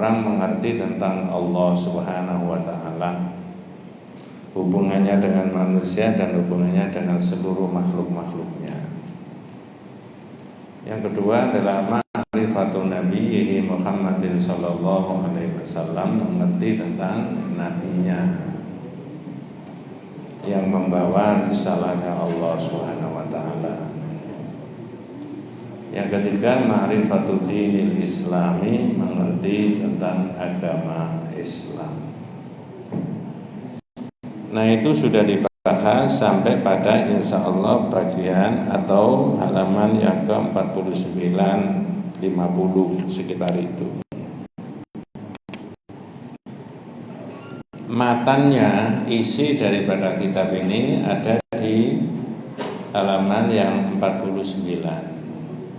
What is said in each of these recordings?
orang mengerti tentang Allah Subhanahu wa taala, hubungannya dengan manusia dan hubungannya dengan seluruh makhluk-makhluknya. Yang kedua adalah ma'rifatun nabiyhi Muhammadin sallallahu alaihi wasallam, mengerti tentang nabinya yang membawa risalahnya Allah Subhanahu wa taala. Yang ketiga ma'rifatul dinil islami, mengerti tentang agama Islam. Nah, itu sudah dibahas sampai pada insya Allah bagian atau halaman yang ke-49, 50 sekitar itu. Matannya, isi daripada kitab ini ada di halaman yang 49.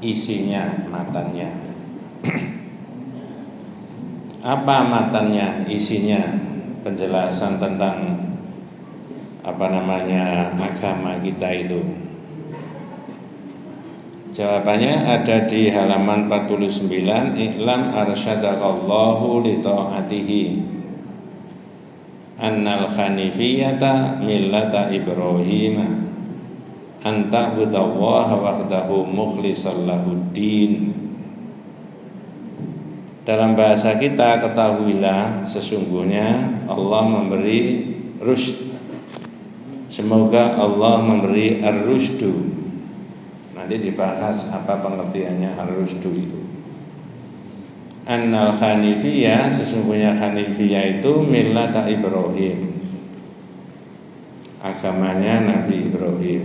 Isinya, matannya. Apa matannya, isinya? Penjelasan tentang agama kita itu. Jawabannya ada di halaman 49. I'lam arsyadakallahu li ta'atihi annal khanifiyata millata Ibrahim an ta'budallaha wahdahu mukhlishan lahuddin. Dalam bahasa kita, ketahuilah sesungguhnya Allah memberi rusyd. Semoga Allah memberi ar-rusydu. Nanti dibahas apa pengertiannya ar-rusydu itu. Annal khanifiyah, sesungguhnya khanifiyah itu millata Ibrahim, agamanya Nabi Ibrahim.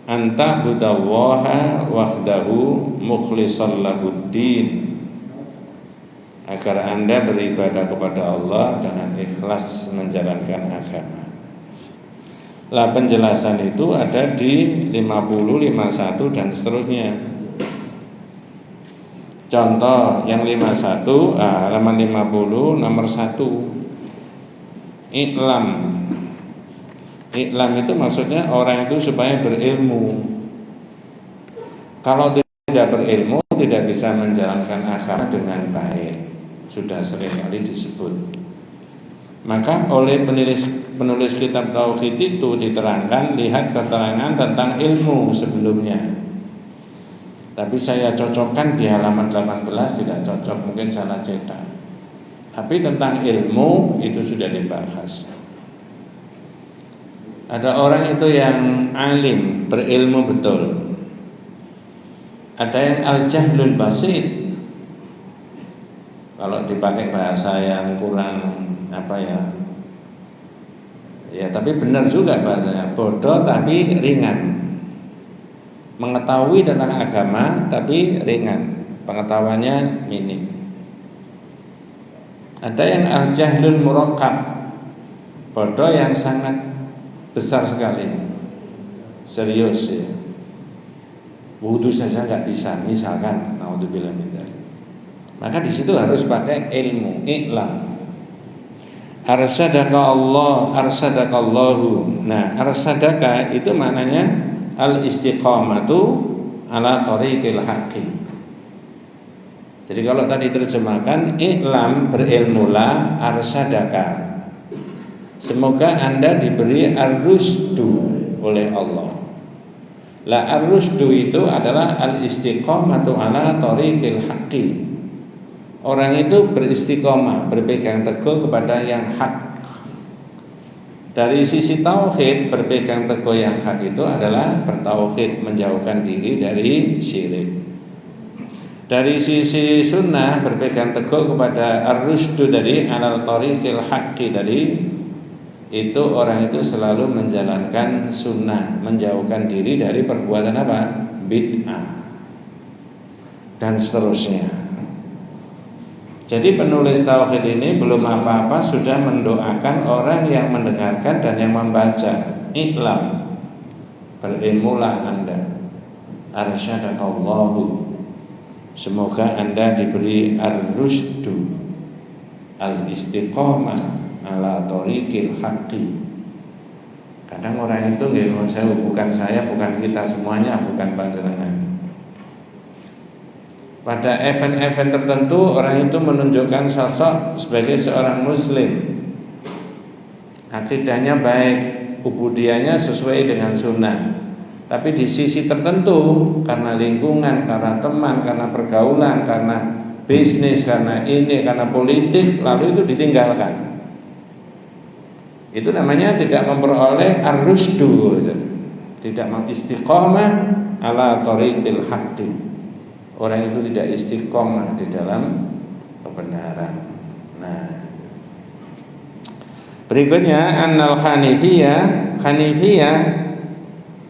Anta budawaha wahdahu mukhlishan lahuddin, agar Anda beribadah kepada Allah dengan ikhlas menjalankan agama. Lah, penjelasan itu ada di 50, 51 dan seterusnya. Contoh yang 51, halaman 50 nomor 1. I'lam. I'lam itu maksudnya orang itu supaya berilmu. Kalau tidak berilmu tidak bisa menjalankan agama dengan baik. Sudah sering kali disebut. Maka oleh penulis kitab tauhid itu diterangkan, lihat keterangan tentang ilmu sebelumnya. Tapi saya cocokkan di halaman 18, tidak cocok, mungkin salah cetak. Tapi tentang ilmu itu sudah dibahas. Ada orang itu yang alim, berilmu betul. Ada yang al-jahlul basit. Kalau dipakai bahasa yang kurang ya tapi benar juga bahasanya, bodoh tapi ringan. Mengetahui tentang agama tapi ringan, pengetahuannya minim. Ada yang al-jahlul murakkab, bodoh yang sangat besar sekali, serius ya. Wudu saja nggak bisa, misalkan, naudzubillah min dzalik. Maka di situ harus pakai ilmu, i'lam. Arsadaka Allah, arsadakallahu. Nah, arsadaka itu maknanya al-istiqamatu ala thariqil haqqi. Jadi kalau tadi terjemahkan i'lam, berilmulah, arsadaka, semoga Anda diberi ar-rusdu oleh Allah. La ar-rusdu itu adalah al-istiqamatu ala thariqil haqqi. Orang itu beristiqomah, berpegang teguh kepada yang hak. Dari sisi tauhid, berpegang teguh yang hak itu adalah bertauhid, menjauhkan diri dari syirik. Dari sisi sunnah, berpegang teguh kepada ar-rusdu dari alal thariqil haqqi dari itu, orang itu selalu menjalankan sunnah, menjauhkan diri dari perbuatan apa? Bid'ah dan seterusnya. Jadi penulis tauhid ini belum apa-apa sudah mendoakan orang yang mendengarkan dan yang membaca. I'lam, berilmulah Anda, arsyadakallahu, semoga Anda diberi ar-rusdu, al-istiqamah ala thariqil haqqi. Kadang orang itu bukan saya, bukan kita semuanya, bukan panjenengan. pada event-event tertentu orang itu menunjukkan sosok sebagai seorang muslim, akidahnya baik, ubudiahnya sesuai dengan sunnah. Tapi di sisi tertentu karena lingkungan, karena teman, karena pergaulan, karena bisnis, karena ini, karena politik, lalu itu ditinggalkan. Itu namanya tidak memperoleh ar-rusdu, tidak mengistiqomah ala thariqil haqqi. Orang itu tidak istiqomah di dalam kebenaran. Nah, berikutnya annal Hanifiyah,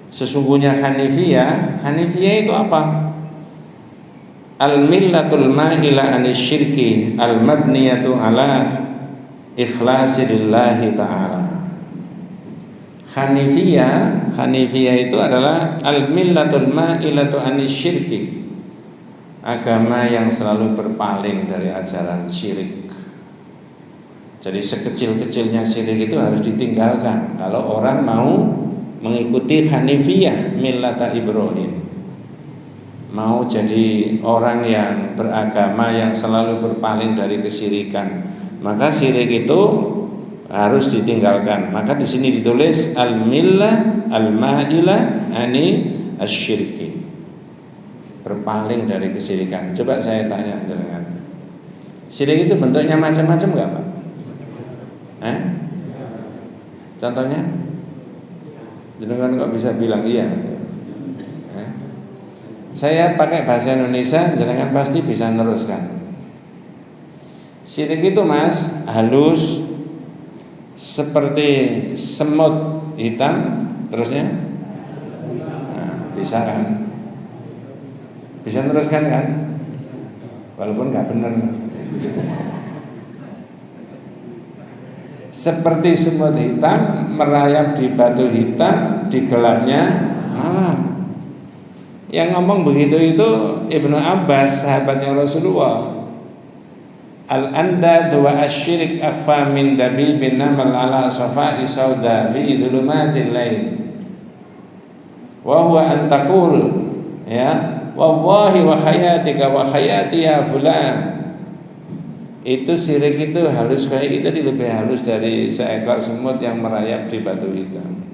sesungguhnya Hanifiyah itu apa? Al-millatul ma'ila anisyirki al-mabniyatu ala ikhlasi lillahi ta'ala. Hanifiyah itu adalah al-millatul ma'ilatu anisyirki, agama yang selalu berpaling dari ajaran syirik. Jadi sekecil-kecilnya syirik itu harus ditinggalkan kalau orang mau mengikuti Hanifiyah millata Ibrahim, mau jadi orang yang beragama yang selalu berpaling dari kesyirikan, maka syirik itu harus ditinggalkan. Maka di sini ditulis al-millah al-ma'ilah ani asyirki, berpaling dari kesyirikan. Coba saya tanya jenengan, syirik itu bentuknya macam-macam enggak, Pak? Contohnya? Jenengan kok bisa bilang iya? Saya pakai bahasa Indonesia, jenengan pasti bisa neruskan. Syirik itu, Mas, halus seperti semut hitam, terusnya bisa kan? Bisa teruskan kan? Walaupun nggak benar. Seperti semut hitam merayap di batu hitam di gelapnya malam. Yang ngomong begitu itu Ibnu Abbas, sahabatnya Rasulullah. Al-andad wa asyirik akhfa min dabibin namal ala safa'i sauda fi dhulumatil lail. Wa huwa an taqul ya wallahi wa hayatika wa hayati ya fulan. Itu syirik itu halus kayak itu lebih halus dari seekor semut yang merayap di batu hitam.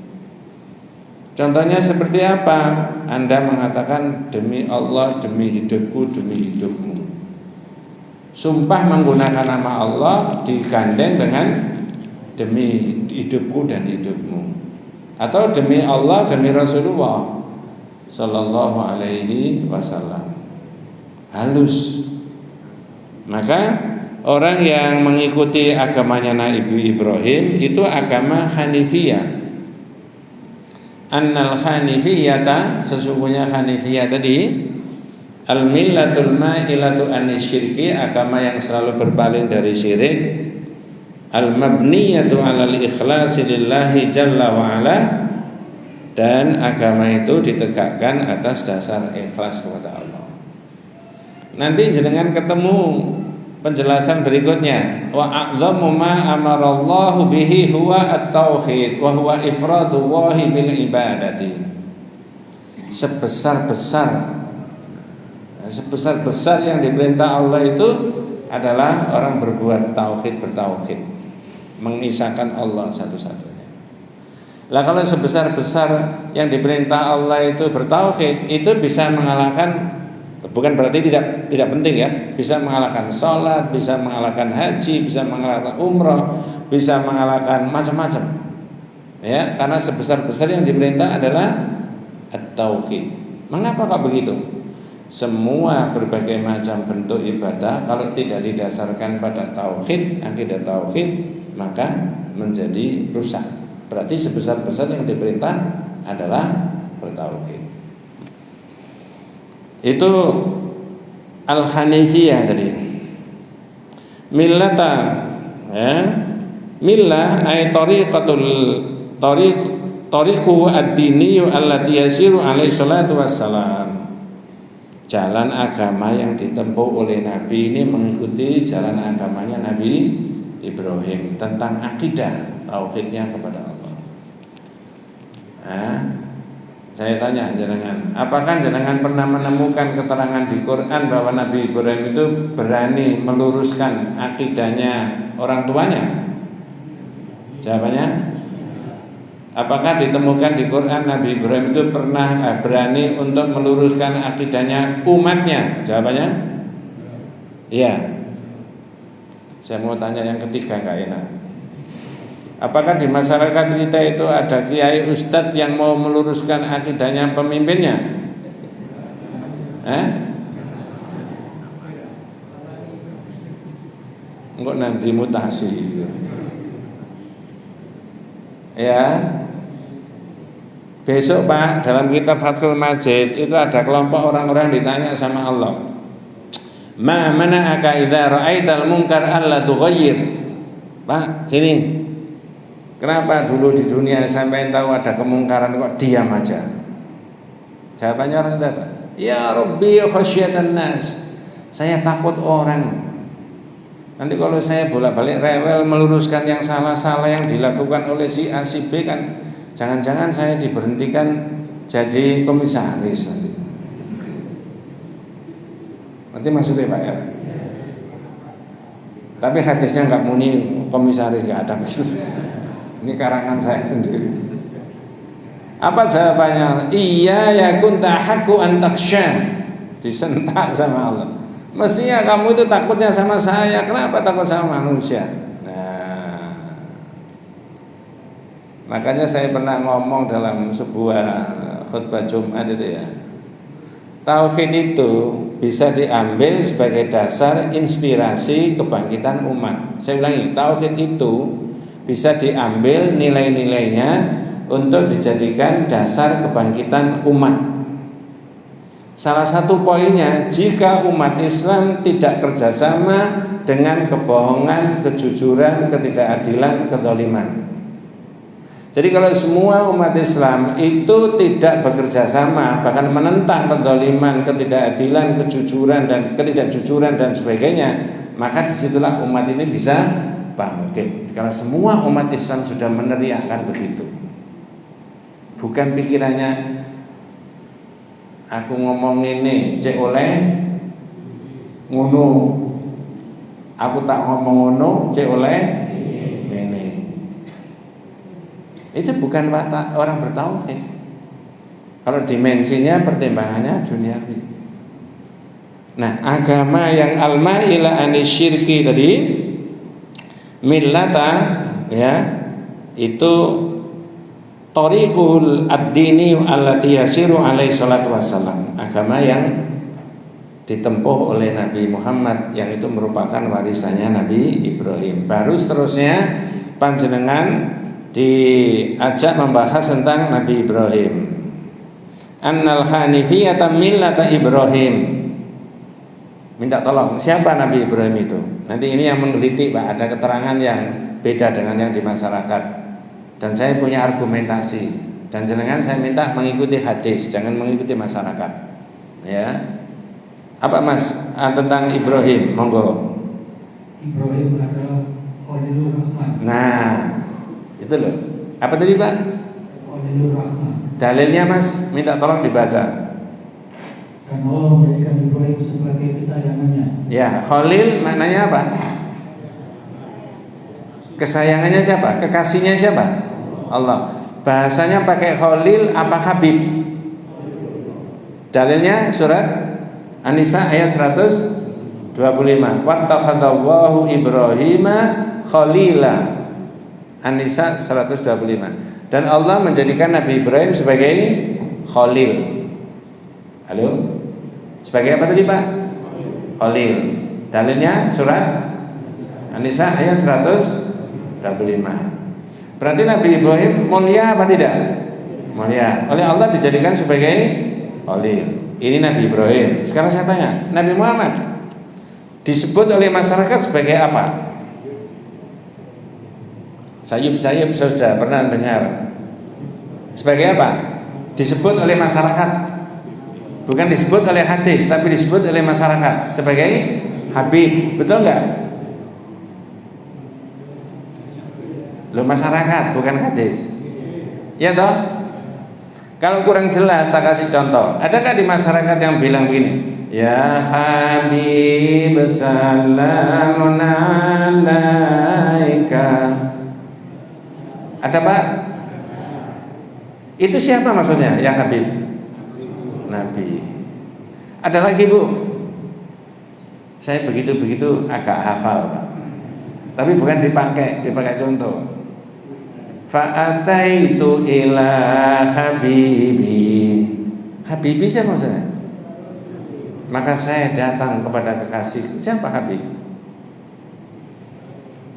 Contohnya seperti apa? Anda mengatakan demi Allah, demi hidupku, demi hidupmu. Sumpah menggunakan nama Allah digandeng dengan demi hidupku dan hidupmu, atau demi Allah, demi Rasulullah Sallallahu Alaihi Wasallam. Halus. Maka orang yang mengikuti agamanya Nabi Ibrahim itu agama Hanifiyah. Annal Hanifiyata, sesungguhnya Hanifiyah tadi al-millatul ma'ilatu anisyirki, agama yang selalu berpaling dari syirik, al-mabniyatu 'alal ikhlasi lillahi jalla wa ala, dan agama itu ditegakkan atas dasar ikhlas kepada Allah. Nanti jenengan ketemu penjelasan berikutnya, wa a'dhamu ma amarallahu bihi huwa at-tauhid wa huwa ifradullahi bil ibadati. Sebesar-besar yang diperintah Allah itu adalah orang berbuat tauhid, bertauhid, mengisahkan Allah satu-satunya. Lah kalau sebesar-besar yang diperintah Allah itu bertauhid, itu bisa mengalahkan, bukan berarti tidak penting ya, bisa mengalahkan sholat, bisa mengalahkan haji, bisa mengalahkan umrah, bisa mengalahkan macam-macam. Ya, karena sebesar-besar yang diperintah adalah at-tauhid. Mengapa kok begitu? Semua berbagai macam bentuk ibadah kalau tidak didasarkan pada tauhid, akidah tauhid, maka menjadi rusak. Berarti sebesar-besar yang diperintah adalah bertauhid. Itu al-Hanifiyah tadi. Millata, ya. Millah ay tariqu ad-diniyyu allati yasiru alaihi salatu wassalam. Jalan agama yang ditempuh oleh Nabi ini mengikuti jalan agamanya Nabi Ibrahim tentang akidah tauhidnya kepada Allah. Saya tanya jenengan, apakah jenengan pernah menemukan keterangan di Quran bahwa Nabi Ibrahim itu berani meluruskan akidahnya orang tuanya? Jawabannya, apakah ditemukan di Quran Nabi Ibrahim itu pernah berani untuk meluruskan akidahnya umatnya? Jawabannya, iya. Saya mau tanya yang ketiga, nggak enak. Apakah di masyarakat kita itu ada kiai ustadz yang mau meluruskan akidahnya pemimpinnya? Enggak nanti mutasi gitu. Ya. Besok Pak, dalam kitab Fathul Majid itu ada kelompok orang-orang ditanya sama Allah. Ma mana'aka idza ra'aital munkar alla tughayyir? Pak, sini. Kenapa dulu di dunia sampai tahu ada kemungkaran kok diam aja? Jawabannya orang itu apa? Ya Rabbi khasyatan nas. Saya takut orang. Nanti kalau saya bolak-balik rewel meluruskan yang salah-salah yang dilakukan oleh si A si B kan, jangan-jangan saya diberhentikan jadi komisaris nanti. Nanti maksudnya Pak ya? Tapi hadisnya nggak muni komisaris, nggak ada begitu. Ini karangan saya sendiri. Apa jawabannya? Iya ya kunta haqqu an takhsha. Disentak sama Allah. Mestinya kamu itu takutnya sama saya. Kenapa takut sama manusia? Nah, makanya saya pernah ngomong dalam sebuah khutbah Jumat itu ya. Tauhid itu bisa diambil sebagai dasar inspirasi kebangkitan umat. Saya ulangi, tauhid itu bisa diambil nilai-nilainya untuk dijadikan dasar kebangkitan umat. Salah satu poinnya, jika umat Islam tidak kerjasama dengan kebohongan, kejujuran, ketidakadilan, kezaliman. Jadi kalau semua umat Islam itu tidak bekerja sama, bahkan menentang kezaliman, ketidakadilan, kejujuran dan ketidakjujuran dan sebagainya, maka disitulah umat ini bisa bangkit. Karena semua umat Islam sudah meneriakkan begitu. Bukan pikirannya aku ngomong ini cek oleh ngono, aku tak ngomong ngono cek oleh ini. Itu bukan watak orang bertauhid. Kalau dimensinya pertimbangannya duniawi. Nah, agama yang al-maila anisyirki tadi millata ya, itu tariqul ad-dini allati yasiru alaihi salatu wassalam, agama yang ditempuh oleh Nabi Muhammad yang itu merupakan warisannya Nabi Ibrahim. Baru seterusnya panjenengan diajak membahas tentang Nabi Ibrahim. Annal hanifiyata millata Ibrahim. Minta tolong, siapa Nabi Ibrahim itu? Nanti ini yang menggelitik Pak, ada keterangan yang beda dengan yang di masyarakat. Dan saya punya argumentasi. Dan jenengan saya minta mengikuti hadis, jangan mengikuti masyarakat. Ya. Apa Mas tentang Ibrahim? Monggo. Ibrahim adalah Khalilur Rahman. Nah, itu loh. Apa tadi Pak? Khalilur Rahman. Dalilnya Mas, minta tolong dibaca. Dan Allah menjadikan Ibrahim sebagai kesayangannya. Ya, Khalil maknanya apa? Kesayangannya siapa? Kekasihnya siapa? Allah. Bahasanya pakai Khalil apa Habib? Dalilnya surat An-Nisa ayat 125. Wattakhadallahu Ibrahima khalila. An-Nisa 125. Dan Allah menjadikan Nabi Ibrahim sebagai Khalil. Halo? Sebagai apa tadi Pak? Khalil. Dalilnya surat An-Nisa ayat 125. Berarti Nabi Ibrahim mulia apa tidak? Mulia. Oleh Allah dijadikan sebagai Khalil. Ini Nabi Ibrahim. Sekarang saya tanya, Nabi Muhammad disebut oleh masyarakat sebagai apa? Sayup-sayup saya sudah pernah dengar. Sebagai apa? Disebut oleh masyarakat. Bukan disebut oleh hadis, tapi disebut oleh masyarakat sebagai Habib. Betul nggak? Lo masyarakat, bukan hadis. Ya toh? Kalau kurang jelas, tak kasih contoh. Adakah di masyarakat yang bilang begini, ya Habib salamun alaika? Ada Pak? Itu siapa maksudnya? Ya Habib? Nabi. Ada lagi Bu? Saya begitu-begitu agak hafal Pak. Tapi bukan dipakai contoh. Fa'ataitu ila habibi. Habibi siapa maksudnya? Maka saya datang kepada kekasih. Siapa Habib?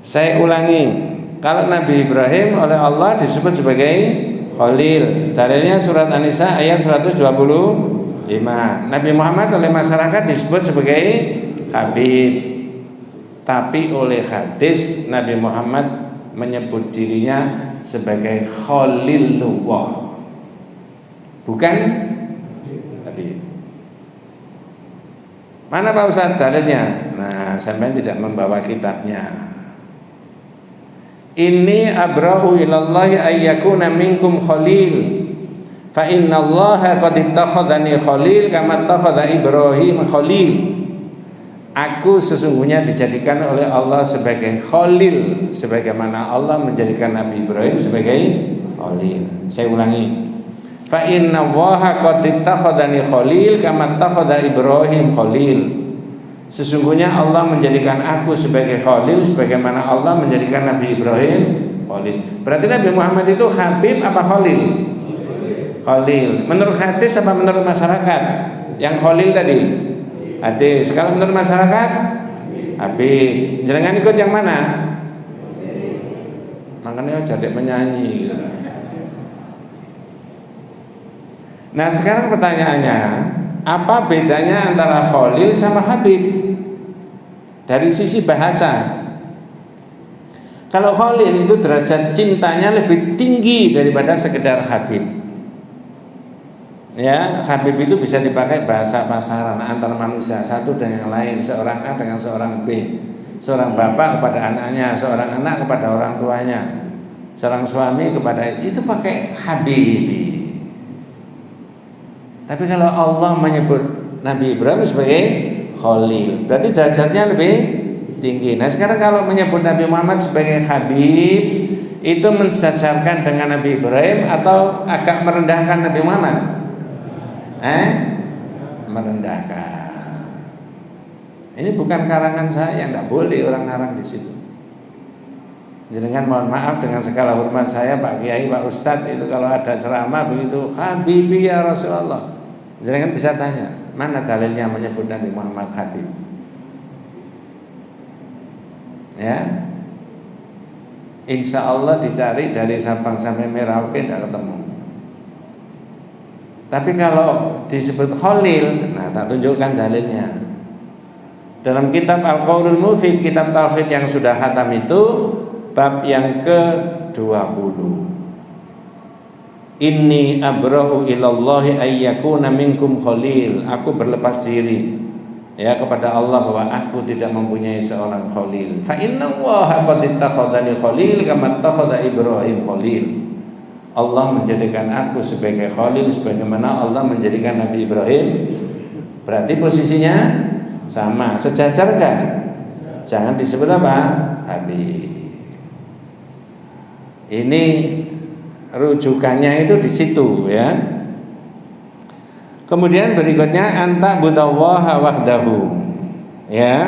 Saya ulangi. Kalau Nabi Ibrahim oleh Allah disebut sebagai Khalil. Dalilnya surat An-Nisa ayat 125. Nabi Muhammad oleh masyarakat disebut sebagai Habib. Tapi oleh hadis Nabi Muhammad menyebut dirinya sebagai Khalilullah, bukan Habib. Mana Pak Ustaz dalilnya? Nah, sampai tidak membawa kitabnya. Inni abra'u ilallahi ayyakuna minkum khalil, fa innallaha qad ittakhadhani khalil kama ittakhadha Ibrahim khalil. Aku sesungguhnya dijadikan oleh Allah sebagai Khalil, sebagaimana Allah menjadikan Nabi Ibrahim sebagai Khalil. Saya ulangi. Fa inna Allaha qad ittakhadhani Khalil kama ittakhadha Ibrahim Khalil. Sesungguhnya Allah menjadikan aku sebagai Khalil sebagaimana Allah menjadikan Nabi Ibrahim Khalil. Berarti Nabi Muhammad itu Habib apa Khalil? Khalil. Menurut hadis apa menurut masyarakat? Yang Khalil tadi? Hadis. Kalau menurut masyarakat Habib. Jangan ikut yang mana? Makanya jadi menyanyi. Nah sekarang pertanyaannya, apa bedanya antara Khalil sama Habib? Dari sisi bahasa. Kalau Khalil itu derajat cintanya lebih tinggi daripada sekedar Habib. Ya, Habib itu bisa dipakai bahasa pasaran antar manusia satu dengan yang lain, seorang A dengan seorang B, seorang bapak kepada anaknya, seorang anak kepada orang tuanya, seorang suami kepada itu pakai Habibi. Tapi kalau Allah menyebut Nabi Ibrahim sebagai Khalil, berarti derajatnya lebih tinggi. Nah sekarang kalau menyebut Nabi Muhammad sebagai Habib, itu mensejajarkan dengan Nabi Ibrahim atau agak merendahkan Nabi Muhammad? Merendahkan. Ini bukan karangan saya, nggak boleh orang ngarang di situ. Jangan mohon maaf dengan segala hormat saya Pak Kiai, Pak Ustadz itu kalau ada ceramah begitu Habibi ya Rasulullah, jangan bisa tanya mana dalilnya menyebut Nabi Muhammad Habib. Ya, insya Allah dicari dari Sabang sampai Merauke tidak ketemu. Tapi kalau disebut Khalil, nah tak tunjukkan dalilnya. Dalam kitab Al-Qaulul Mufid, kitab tauhid yang sudah khatam itu, bab yang ke-20. Inni abra'u ilallahi ayyakuna minkum khalil. Aku berlepas diri ya kepada Allah bahwa aku tidak mempunyai seorang khalil. Fa inna Allaha qad ittakhadhani khalil kama ittakhadha Ibrahim khalil. Allah menjadikan aku sebagai Khalil sebagaimana Allah menjadikan Nabi Ibrahim. Berarti posisinya sama, sejajar kan? Jangan disebut apa? Habib. Ini rujukannya itu di situ ya. Kemudian berikutnya anta budawaha wahdahu. Ya.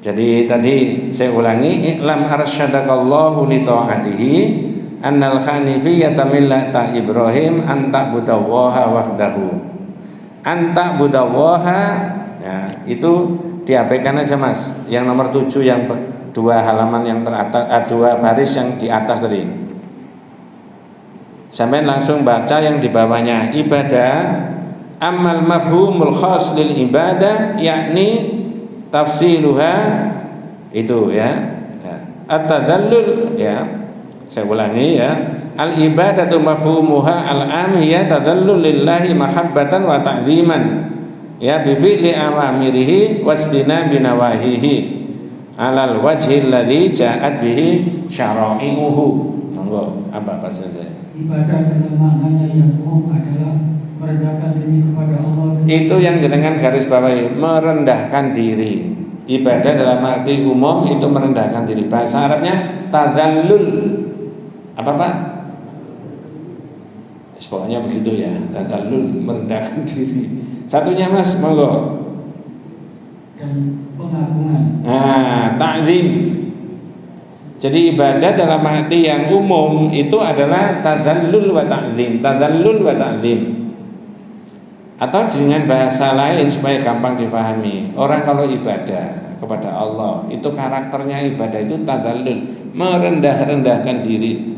Jadi tadi saya ulangi, i'lam arsyadakallahu li ta'atihi annal hanifiyata millata Ibrahim anta budawaha wahdahu. Anta budawaha ya, itu diabaikan aja Mas. Yang nomor 7 yang dua halaman yang teratas, dua baris yang di atas tadi. Sampai langsung baca yang di bawahnya. Ibadah amal mafhumul khas lil ibadah yakni tafsiluha itu ya. At-tadallul ya. Saya ulangi ya. Al-ibadatu mafhumuha al-am hiya tadallul lillahi mahabbatan wa ta'ziman. Ya bi fi'li awamirihi wasdina binawahihi alal wajhil ladzi ja'at bihi syara'i'uhu. Monggo apa saja. Ibadah dalam maknanya yang umum adalah merendahkan diri kepada Allah. Itu yang jenengan garis bawahi, merendahkan diri. Ibadah dalam arti umum itu merendahkan diri. Bahasa Arabnya tadzallul. Apa Pak? Pokoknya begitu ya, tadzallul, merendahkan diri. Satunya Mas, monggo. Dan pengagungan. Ta'zim. Jadi ibadah dalam arti yang umum itu adalah tadzallul wa ta'zim, tadzallul wa ta'zim. Atau dengan bahasa lain supaya gampang difahami, orang kalau ibadah kepada Allah itu karakternya ibadah itu tadzallul, merendah-rendahkan diri.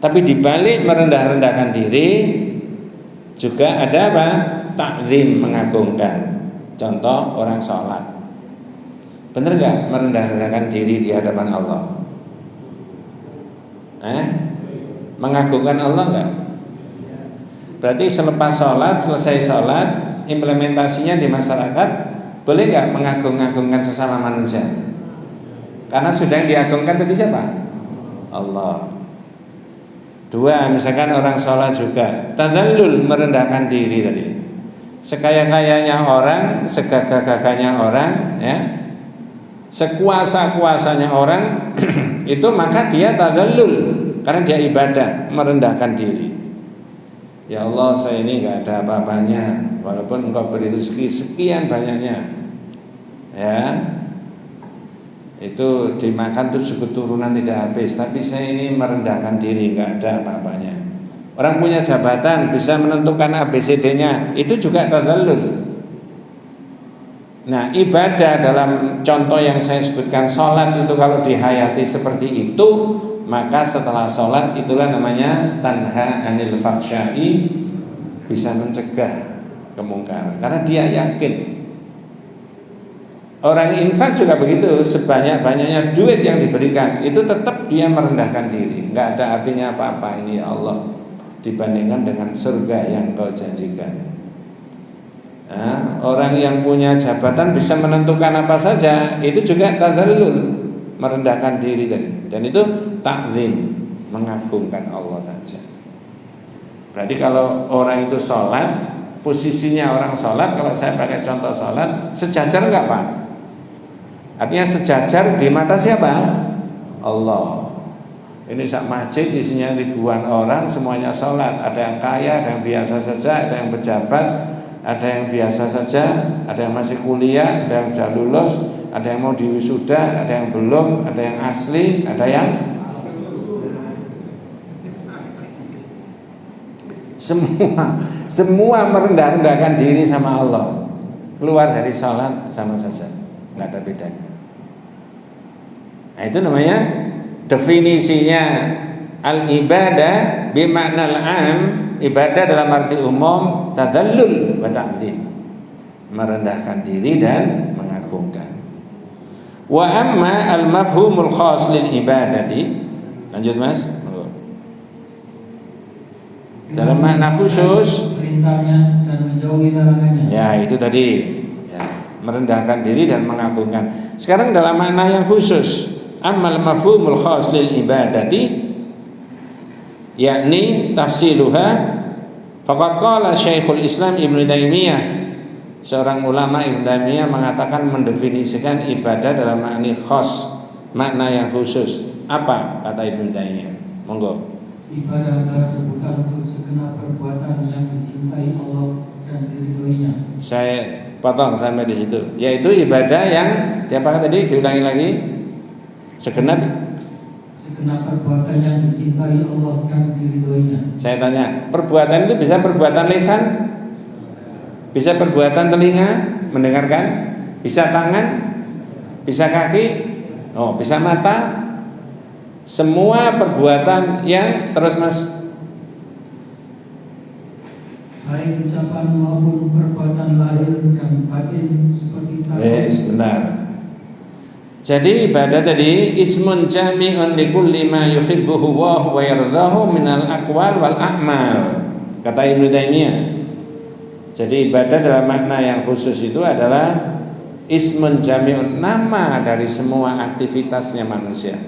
Tapi di balik merendah-rendahkan diri juga ada apa? Ta'zim, mengagungkan. Contoh orang sholat, benar nggak merendah-rendahkan diri di hadapan Allah? Mengagungkan Allah nggak? Berarti selepas sholat, selesai sholat, implementasinya di masyarakat boleh nggak mengagung-agungkan sesama manusia? Karena sudah yang diagungkan tadi siapa? Allah. Dua, misalkan orang sholat juga tadzallul, merendahkan diri tadi. Sekaya-kayanya orang, segagah-gagahnya orang, ya, sekuasa-kuasanya orang itu maka dia tadzallul karena dia ibadah, merendahkan diri. Ya Allah, saya ini nggak ada apa-apanya, walaupun Engkau beri rezeki sekian banyaknya, ya, itu dimakan tuh keturunan tidak habis, tapi saya ini merendahkan diri, nggak ada apa-apanya. Orang punya jabatan bisa menentukan ABCD-nya, itu juga tadzallul. Nah, ibadah dalam contoh yang saya sebutkan sholat itu kalau dihayati seperti itu, maka setelah sholat itulah namanya tanha anil fakhsyai, bisa mencegah kemungkaran karena dia yakin. Orang infak juga begitu, sebanyak-banyaknya duit yang diberikan itu tetap dia merendahkan diri, nggak ada artinya apa-apa ini ya Allah dibandingkan dengan surga yang Kau janjikan. Nah, orang yang punya jabatan bisa menentukan apa saja, itu juga tadzallul, merendahkan diri tadi. Dan itu ta'zim, mengagungkan Allah saja. Berarti kalau orang itu sholat, posisinya orang sholat, kalau saya pakai contoh sholat, sejajar enggak Pak? Artinya sejajar di mata siapa? Allah. Ini sak masjid isinya ribuan orang, semuanya sholat. Ada yang kaya, ada yang biasa saja, ada yang pejabat, ada yang biasa saja, ada yang masih kuliah, ada yang sudah lulus, ada yang mau diwisuda, ada yang belum, ada yang asli, ada yang semua merendah-rendahkan diri sama Allah. Keluar dari sholat sama saja, nggak ada bedanya. Nah, itu namanya definisinya al-ibadah bimaknal am, ibadah dalam arti umum tadzallul wa ta'zim, merendahkan diri dan mengagungkan. Wa amma al-mafhumul khas lil ibadati, lanjut Mas. Dalam makna khusus perintahnya dan menjauhi larangannya. Ya, itu tadi ya, merendahkan diri dan mengagungkan. Sekarang dalam makna yang khusus, amal mafhumul khas lil ibadati, yakni tafsiluha, faqad qala Syekhul Islam Ibnu Taimiyah, seorang ulama Ibnu Taimiyah mengatakan mendefinisikan ibadah dalam makna khas, makna yang khusus. Apa kata Ibnu Taimiyah? Monggo. Ibadah adalah sebutan untuk segenap perbuatan yang dicintai Allah dan diridhoinya. Saya potong sampai di situ. Yaitu ibadah yang diapakan tadi? Diulangi lagi. Segenap perbuatan yang dicintai Allah dan diridhoinya. Saya tanya, perbuatan itu bisa perbuatan lisan? Bisa perbuatan telinga mendengarkan? Bisa tangan? Bisa kaki? Oh, bisa mata? Semua perbuatan yang terus Mas, baik ucapan maupun perbuatan lahir dan batin seperti tadi. Sebentar. Jadi ibadah tadi ismun jami'un likulli ma yuhibbuhu wa yardahu minal aqwal wal a'mal, kata Ibnu Taimiyah. Jadi ibadah dalam makna yang khusus itu adalah ismun jami'un, nama dari semua aktivitasnya manusia.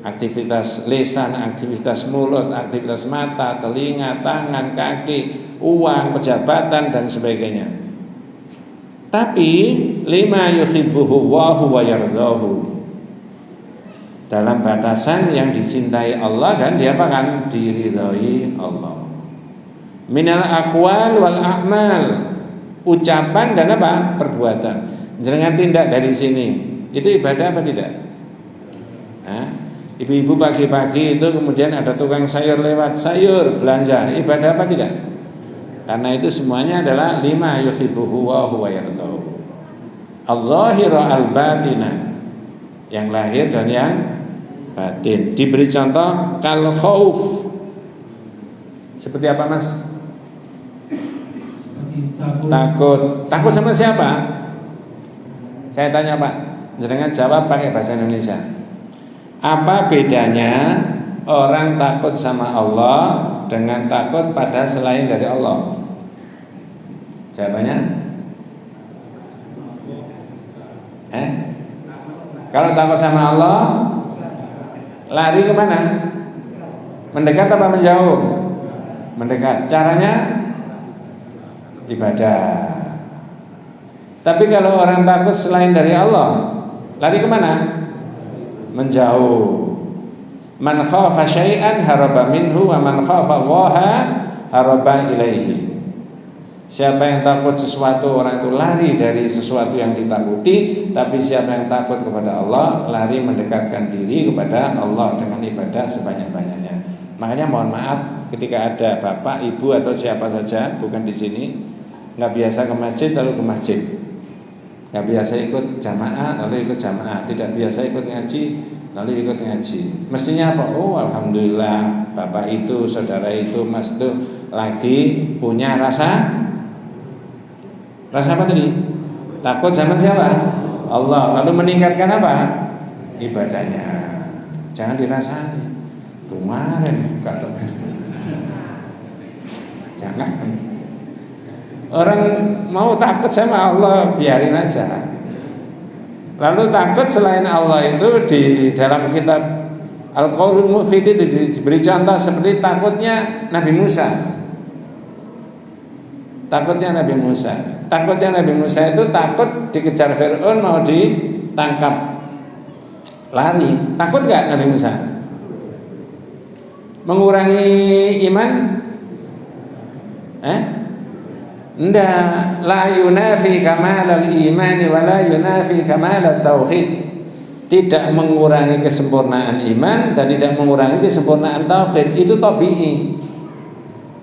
aktivitas lisan, aktivitas mulut, aktivitas mata, telinga, tangan, kaki, uang, pejabatan dan sebagainya. Tapi lima yuhibbuhu Allahu wa yardahu, dalam batasan yang dicintai Allah dan diapakan? Diridhoi Allah. Minal aqwal wal a'mal, ucapan dan apa? Perbuatan. Jangan tindak dari sini. Itu ibadah apa tidak? Ibu-ibu pagi-pagi itu kemudian ada tukang sayur lewat, sayur belanja, ibadah apa tidak? Karena itu semuanya adalah lima yuhibbuhu wa huwa yardahu. Al-zahiru al-batina, yang lahir dan yang batin. Diberi contoh kal khauf. Seperti apa, Mas? Takut. Takut sama siapa? Saya tanya, Pak. Jangan jawab pakai bahasa Indonesia. Apa bedanya orang takut sama Allah dengan takut pada selain dari Allah? Jawabannya? Kalau takut sama Allah, lari kemana? Mendekat apa menjauh? Mendekat. Caranya ibadah. Tapi kalau orang takut selain dari Allah, lari kemana? Menjauh. Man khafa syai'an haraba minhu wa man khafa Allaha haraba ilaihi. Siapa yang takut sesuatu, orang itu lari dari sesuatu yang ditakuti. Tapi siapa yang takut kepada Allah, lari mendekatkan diri kepada Allah dengan ibadah sebanyak-banyaknya. Makanya mohon maaf ketika ada bapak, ibu atau siapa saja bukan di sini, nggak biasa ke masjid lalu ke masjid, nggak biasa ikut jamaah lalu ikut jamaah, tidak biasa ikut ngaji lalu ikut ngaji. Mestinya apa? Oh alhamdulillah, bapak itu, saudara itu, mas itu lagi punya rasa apa tadi? Takut sama siapa? Allah. Lalu meningkatkan apa? Ibadahnya. Jangan dirasani. Kemarin kata. Jangan. Orang mau takut sama Allah, biarin aja. Lalu takut selain Allah itu di dalam kitab Al-Qaulul Mufid itu diberi contoh seperti takutnya Nabi Musa. Takutnya Nabi Musa. Takutnya Nabi Musa itu takut dikejar Fir'aun mau ditangkap, lari. Takut gak Nabi Musa? Mengurangi iman? Enggak. La yunafi kamalal imani wa la yunafi kamalat tauhid. Tidak mengurangi kesempurnaan iman dan tidak mengurangi kesempurnaan tauhid. Itu tabi'i.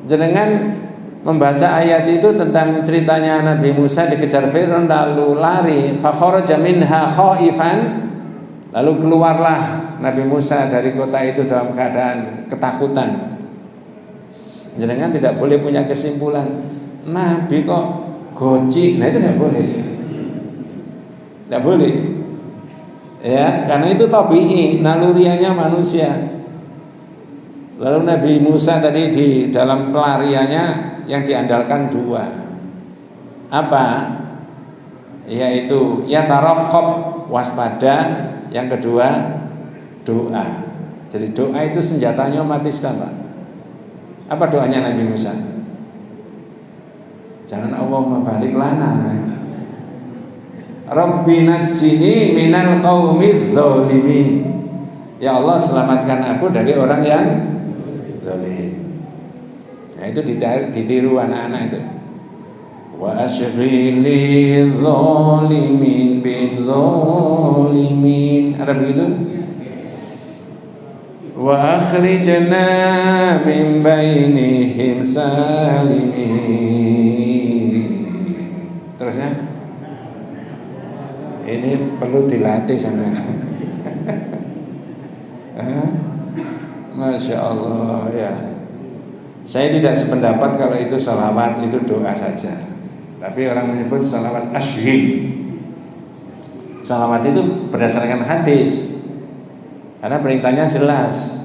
Jenengan membaca ayat itu tentang ceritanya Nabi Musa dikejar Fir'aun lalu lari, fa kharaja minha khaifan, lalu keluarlah Nabi Musa dari kota itu dalam keadaan ketakutan. Jenengan tidak boleh punya kesimpulan Nabi kok goci, nah itu tidak boleh. Tidak boleh. Ya, karena itu tabi'i, nalurianya manusia. Lalu Nabi Musa tadi di dalam pelariannya yang diandalkan dua. Apa? Yaitu ya taraqqab, waspada. Yang kedua doa. Jadi doa itu senjatanya umat Islam, Pak. Apa doanya Nabi Musa? Jangan Allahumma barik lana. Rabbi najjini minal qaumidz dzalimin. Ya Allah, selamatkan aku dari orang yang zalim. Nah itu ditiru anak-anak itu. Wa asyrili zalimin bidzalimin. Ada begitu? Wa akhrijna min bainihim salimin. Terusnya ini perlu dilatih sampean. Masya Allah ya. Saya tidak sependapat kalau itu salawat itu doa saja. Tapi orang menyebut salawat ashhid. Salawat itu berdasarkan hadis. Karena perintahnya jelas.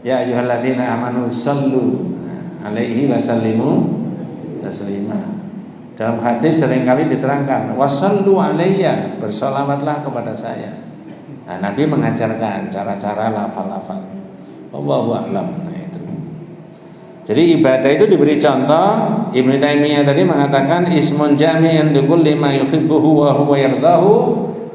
Ya ayyuhalladzina amanu sallu alaihi wasallimu taslima. Dalam hadis seringkali diterangkan wasallu alayya, bersalawatlah kepada saya. Nah, Nabi mengajarkan cara-cara lafal-lafal. Wallahu a'lam. Nah, itu. Jadi ibadah itu diberi contoh. Ibnu Taimiyah tadi mengatakan ismun jami'un likulli ma yuhibbuhu wa huwa yardahu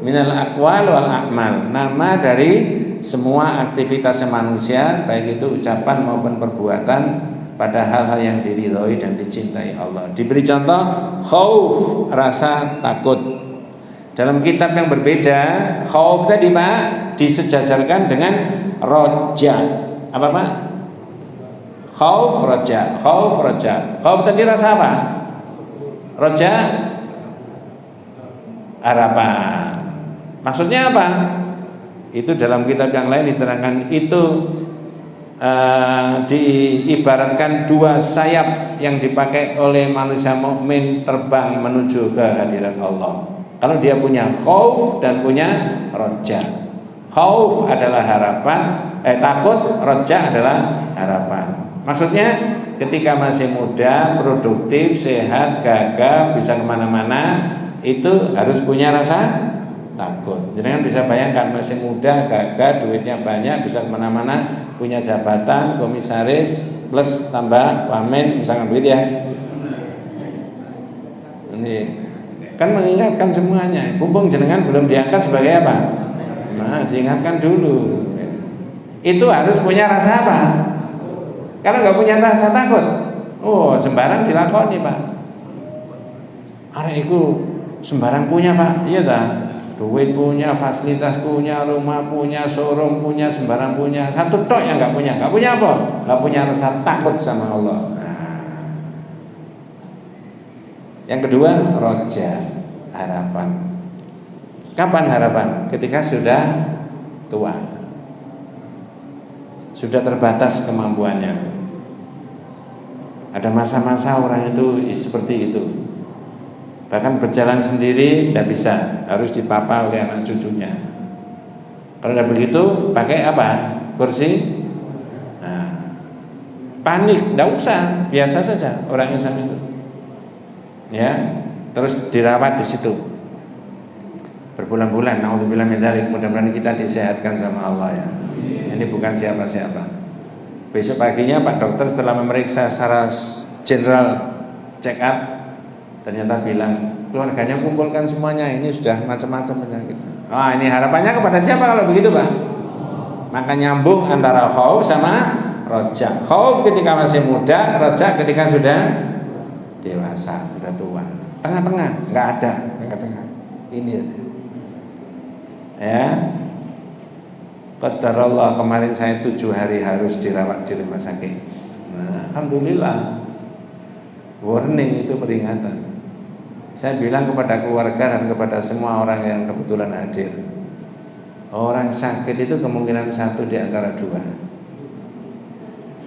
minal aqwal wal a'mal. Nama dari semua aktivitas manusia, baik itu ucapan maupun perbuatan, pada hal-hal yang diridhoi dan dicintai Allah. Diberi contoh khauf, rasa takut. Dalam kitab yang berbeda, khauf tadi Pak disejajarkan dengan roja. Apa Pak? Khauf, roja. Khauf, roja. Khauf tadi rasa apa? Roja, harapan. Maksudnya apa? Itu dalam kitab yang lain diterangkan itu diibaratkan dua sayap yang dipakai oleh manusia mukmin terbang menuju ke hadirat Allah. Kalau dia punya khauf dan punya roja. Khauf adalah harapan, takut, roja adalah harapan. Maksudnya ketika masih muda, produktif, sehat, gagah, bisa kemana-mana, itu harus punya rasa takut. Jangan bisa bayangkan masih muda, gagah, duitnya banyak, bisa kemana-mana, punya jabatan, komisaris, plus tambah wamen, misalkan begitu ya. Ini kan mengingatkan semuanya. Mumpung jenengan belum diangkat sebagai apa? Nah, diingatkan dulu. Itu harus punya rasa apa? Kalau nggak punya rasa takut, oh sembarang dilakoni Pak. Arek itu sembarang punya Pak, iya dah. Duit punya, fasilitas punya, rumah punya, showroom punya, sembarang punya. Satu tok yang nggak punya apa? Nggak punya rasa takut sama Allah. Yang kedua, roja, harapan. Kapan harapan? Ketika sudah tua, sudah terbatas kemampuannya. Ada masa-masa orang itu seperti itu. Bahkan berjalan sendiri tidak bisa, harus dipapa oleh anak cucunya. Kalau tidak begitu, pakai apa? Kursi. Nah, panik, tidak usah, biasa saja orang Islam itu. Ya, terus dirawat di situ berbulan-bulan. Nauzubillah min dzalik. Mudah-mudahan kita disehatkan sama Allah ya. Ini bukan siapa-siapa. Besok paginya Pak dokter setelah memeriksa secara general check up, ternyata bilang keluarganya kumpulkan semuanya, ini sudah macam-macam penyakit. Wah, ini harapannya kepada siapa kalau begitu Pak? Maka nyambung antara khauf sama roja. Khauf ketika masih muda, roja ketika sudah dewasa, sudah tua. Tengah-tengah nggak ada, tengah-tengah. Ini ya. Qadarullah, kemarin saya 7 hari harus dirawat di rumah sakit. Nah, alhamdulillah. Warning itu peringatan. Saya bilang kepada keluarga dan kepada semua orang yang kebetulan hadir, orang sakit itu kemungkinan satu di antara dua.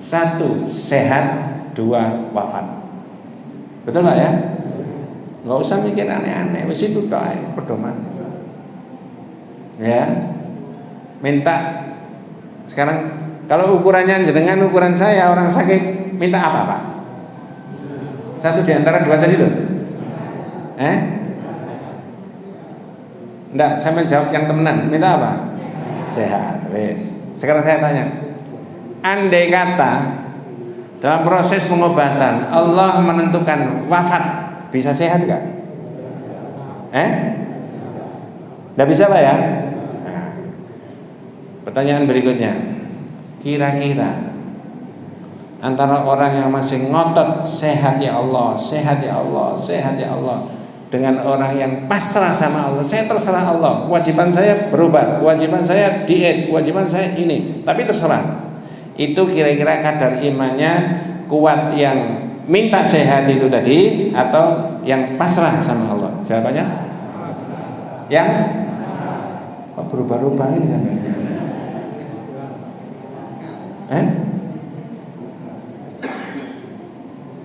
Satu sehat, dua wafat. Betul nggak ya? Nggak usah mikir aneh-aneh. Wis itu doa pedoman. Ya, minta sekarang kalau ukurannya jenengan ukuran saya orang sakit, minta apa Pak? Satu di antara dua tadi loh. Enggak, saya menjawab yang temenan. Minta apa? Sehat. Wes. Sekarang saya tanya, andai kata dalam proses pengobatan Allah menentukan wafat, bisa sehat nggak? Nggak bisa Pak ya? Nah, pertanyaan berikutnya, kira-kira antara orang yang masih ngotot sehat ya Allah, sehat ya Allah, sehat ya Allah, dengan orang yang pasrah sama Allah, saya terserah Allah, kewajiban saya berobat, kewajiban saya diet, kewajiban saya ini, tapi terserah. Itu kira-kira kadar imannya kuat yang minta sehat itu tadi, atau yang pasrah sama Allah? Jawabannya yang kok berubah-ubah ini kan?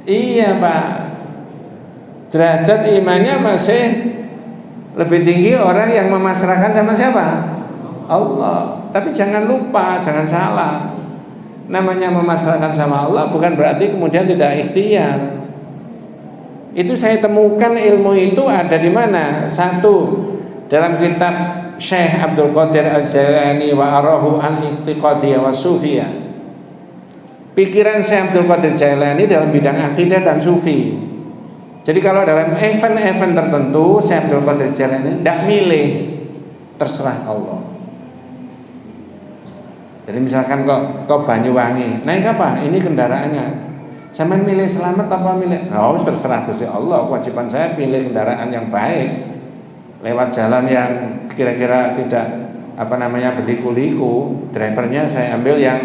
Iya Pak, derajat imannya masih lebih tinggi orang yang memasrahkan sama siapa? Allah. Tapi jangan lupa, jangan salah, namanya memasrahkan sama Allah bukan berarti kemudian tidak ikhtiar. Itu saya temukan ilmu itu ada di mana? Satu, dalam kitab Syekh Abdul Qadir Al-Jailani wa arahu an i'tiqadiyah wa sufiyah. Pikiran Syekh Abdul Qadir Jailani dalam bidang akidah dan sufi. Jadi kalau dalam event-event tertentu Syekh Abdul Qadir Jailani tidak milih, terserah Allah. Jadi misalkan kok Banyuwangi, naik apa? Ini kendaraannya. Sampai milih selamat apa milih? Oh, terserah Gusti Allah. Kewajiban saya pilih kendaraan yang baik. Lewat jalan yang kira-kira tidak berliku-liku, drivernya saya ambil yang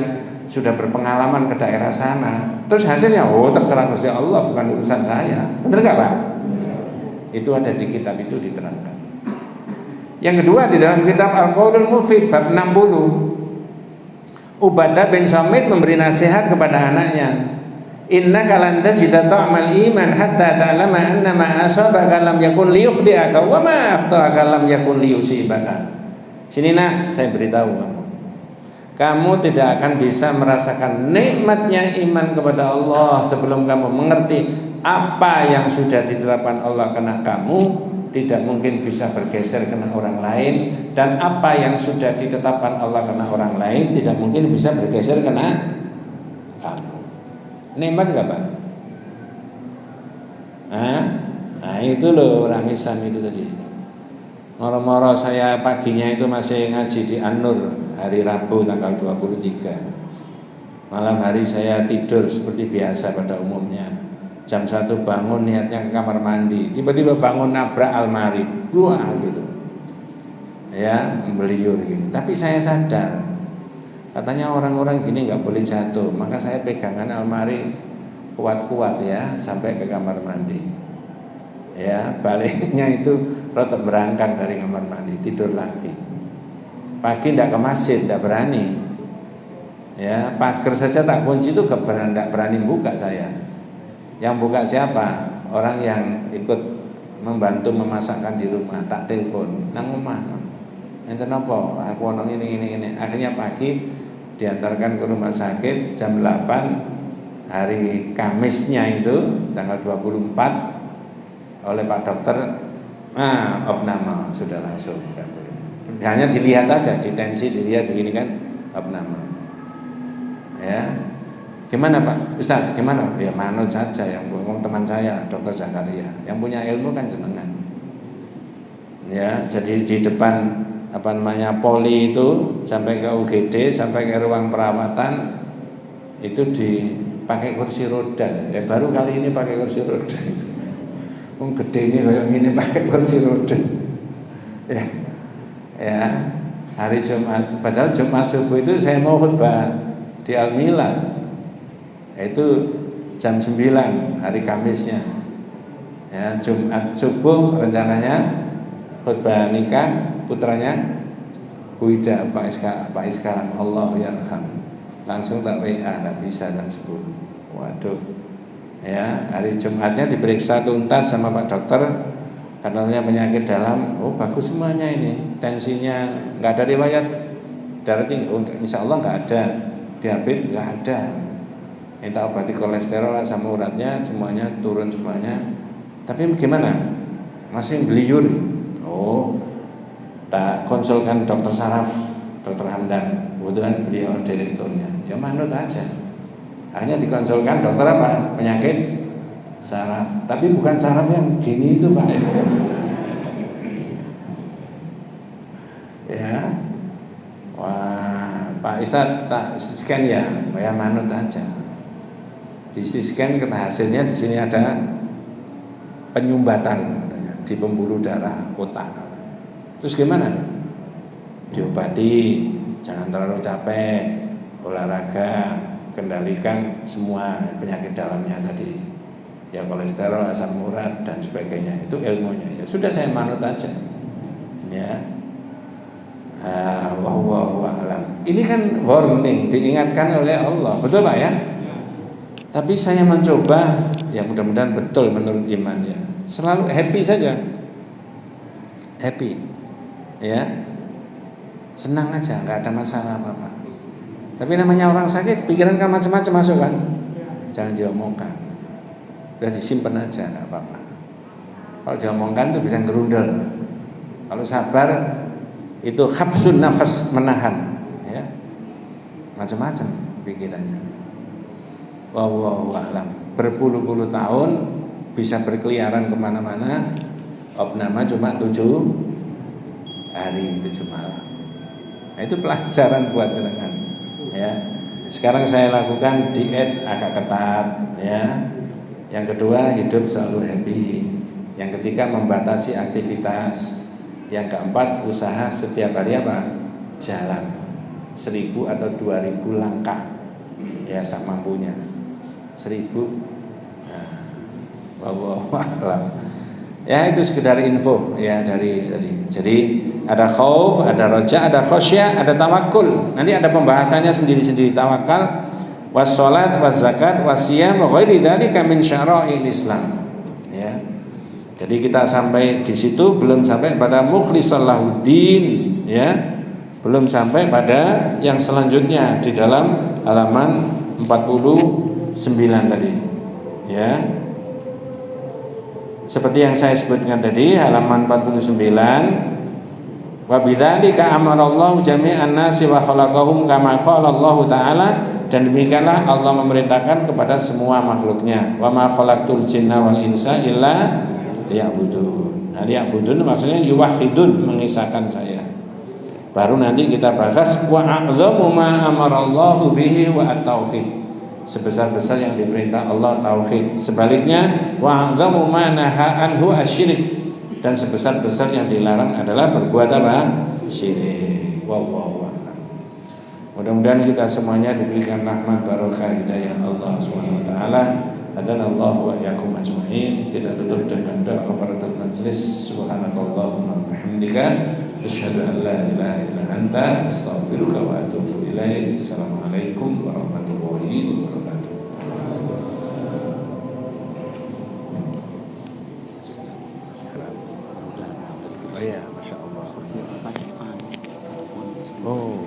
sudah berpengalaman ke daerah sana. Terus hasilnya, terserah Gusti Allah, bukan urusan saya. Benar nggak Pak? Itu ada di kitab itu diterangkan. Yang kedua di dalam kitab Al-Qaulul Mufid bab 60, Ubadah bin Samit memberi nasihat kepada anaknya. Innaka lan tajida ta'mal iman hatta ta'lama anna ma asabaka lam yakun liyukhdi'aka wa ma akhta'aka lam yakun liyusibaka. Sini nak, saya beritahu kamu. Kamu tidak akan bisa merasakan nikmatnya iman kepada Allah sebelum kamu mengerti apa yang sudah ditetapkan Allah kena kamu tidak mungkin bisa bergeser kena orang lain, dan apa yang sudah ditetapkan Allah kena orang lain tidak mungkin bisa bergeser kena kamu. Nikmat gak Pak? Nah itu loh orang Islam itu tadi. Moro-moro saya paginya itu masih ngaji di An-Nur hari Rabu tanggal 23. Malam hari saya tidur seperti biasa pada umumnya. Jam 1 bangun niatnya ke kamar mandi. Tiba-tiba bangun nabrak almari. Buah gitu. Ya, beliur gitu. Tapi saya sadar. Katanya orang-orang gini nggak boleh jatuh, maka saya pegangan almari kuat-kuat ya sampai ke kamar mandi. Ya, baliknya itu rotok berangkat dari kamar mandi, tidur lagi. Pagi tidak ke masjid, tidak berani. Ya, pagar saja tak kunci itu tidak berani buka saya. Yang buka siapa? Orang yang ikut membantu memasakkan di rumah, tak telepon, nang rumah. Enten apa? Aku ono ini. Akhirnya pagi diantarkan ke rumah sakit jam 8 hari Kamisnya itu tanggal 24 oleh Pak Dokter. Opname sudah langsung. Hanya dilihat aja, di tensi dilihat begini kan, opname. Ya. Gimana Pak Ustaz? Gimana? Ya manut saja yang ngomong teman saya Dokter Zakaria. Yang punya ilmu kan jenengan. Ya, jadi di depan poli itu sampai ke UGD, sampai ke ruang perawatan itu dipakai kursi roda. Baru kali ini pakai kursi roda itu. Gede ini kayak gini pakai kursi roda. Ya. Hari Jumat, padahal Jumat subuh itu saya mau khutbah di Al-Mila. Itu jam 9 hari Kamisnya. Ya, Jumat subuh rencananya khutbah nikah putranya Bu Ida Pak Iskaram, Allah yarham. Langsung tak WA, tak bisa jam 10. Waduh. Ya, hari Jumatnya diperiksa tuntas sama Pak Dokter, katanya penyakit dalam. Bagus semuanya ini. Tensinya enggak ada riwayat darah tinggi. Insya Allah enggak ada. Diabetes enggak ada. Minta obati kolesterol, asam uratnya semuanya turun semuanya. Tapi gimana? Masih beliur. Tak konsulkan Dokter Saraf, Dokter Hamdan, kebetulan beliau direkturnya. Ya manut aja. Akhirnya dikonsulkan dokter apa? Penyakit saraf. Tapi bukan saraf yang gini itu Pak. Ya. Wah, Pak Ustadz tak scan ya manut aja. Di scan kena hasilnya di sini ada penyumbatan katanya di pembuluh darah otak. Terus gimana? Diobati, jangan terlalu capek, olahraga, kendalikan semua penyakit dalamnya tadi. Ya kolesterol, asam urat dan sebagainya. Itu ilmunya. Ya sudah saya manut aja. Ya. Wallahu a'lam. Ini kan warning, diingatkan oleh Allah. Betul Pak ya? Tapi saya mencoba, ya mudah-mudahan betul menurut iman ya. Selalu happy saja. Happy. Ya, senang aja, nggak ada masalah apa-apa. Tapi namanya orang sakit, pikiran kan macam-macam masuk kan, jangan diomongkan, udah disimpan aja, nggak apa-apa. Kalau diomongkan tuh bisa gerundel. Kalau sabar, itu habsun nafas, menahan, ya. Macam-macam pikirannya. Wallahu a'lam. Berpuluh-puluh tahun bisa berkeliaran kemana-mana, opnama cuma 7 hari 7 malam. Nah, itu pelajaran buat jenengan, ya. Sekarang saya lakukan diet agak ketat, ya. Yang kedua, hidup selalu happy. Yang ketiga, membatasi aktivitas. Yang keempat, usaha setiap hari apa? Jalan 1000 atau 2000 langkah, ya, sak mampunya. 1000. Nah, wallahu a'lam. Ya, itu sekedar info, ya, dari tadi. Jadi ada khauf, ada roja, ada khosyah, ada tawakul. Nanti ada pembahasannya sendiri-sendiri. Tawakal, wassalat, waszakat, wasiyam, wa ghairi dzalika min syara'il Islam. Ya. Jadi kita sampai di situ, belum sampai pada mukhlishan lahuddin, ya. Belum sampai pada yang selanjutnya di dalam halaman 49 tadi, ya. Seperti yang saya sebutkan tadi, halaman 49, wa bidzalika amarallahu jami'an nasi wa khalaqahum kama qala Allah taala, dan demikianlah Allah memerintahkan kepada semua makhluknya, wa ma khalaqtul jinna wal insa illa liya'budun. Nah, liya'budun maksudnya yuwahhidun, mengisahkan saya. Baru nanti kita bahas wa a'dhamu ma amarallahu bihi wa at-tauhid. Sebesar-besar yang diperintah Allah tauhid. Sebaliknya wa a'dhamu ma naha anhu asyirik, dan sebesar-besar yang dilarang adalah berbuat apa? Syirik. Wallahu a'lam. Mudah-mudahan kita semuanya diberikan rahmat barokah hidayah Allah Subhanahu wa taala. Hadanallahu wa iyyakum ajmain. Kita tutup dengan doa kafaratul majlis. Subhanakallahumma wa bihamdika asyhadu an la ilaha illa anta astaghfiruka wa atubu ilaik. Assalamualaikum warahmatullahi wabarakatuh. Oh ya, Masya Allah. Oh.